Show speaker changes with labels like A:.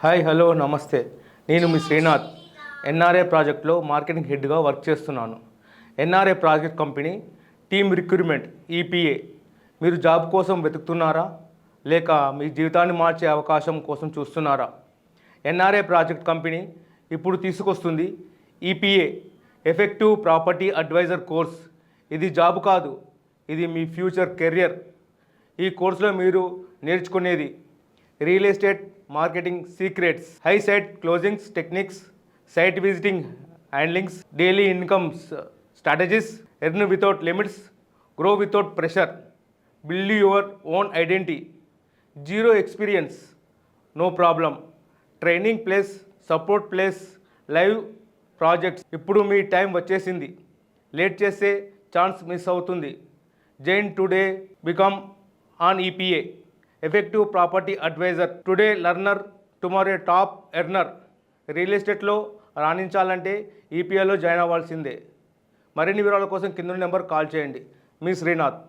A: Hi hello నమస్తే. నేను మీ శ్రీనాథ్. ఎన్ఆర్ఏ ప్రాజెక్ట్లో మార్కెటింగ్ హెడ్గా వర్క్ చేస్తున్నాను. NRA project company team recruitment EPA. మీరు జాబ్ కోసం వెతుకుతున్నారా, లేక మీ జీవితాన్ని మార్చే అవకాశం కోసం చూస్తున్నారా? ఎన్ఆర్ఏ ప్రాజెక్ట్ కంపెనీ ఇప్పుడు తీసుకొస్తుంది EPA, effective property advisor course. ఇది జాబ్ కాదు, ఇది మీ ఫ్యూచర్ కెరియర్. ఈ కోర్సులో మీరు నేర్చుకునేది real estate marketing secrets, high site closings techniques, site visiting handlings, daily incomes strategies, earn without limits, grow without pressure, build your own identity, zero experience no problem, training place, support place, live projects. ఇప్పుడు మీ time వచ్చేసింది. Late చేస్తే chance miss అవుతుంది. Join today, become an EPA, effective property advisor. Today learner, tomorrow top earner. Real ఎస్టేట్లో రాణించాలంటే ఈపీఏలో join అవ్వాల్సిందే. మరిన్ని వివరాల కోసం కింద నెంబర్ కాల్ చేయండి. మీ శ్రీనాథ్.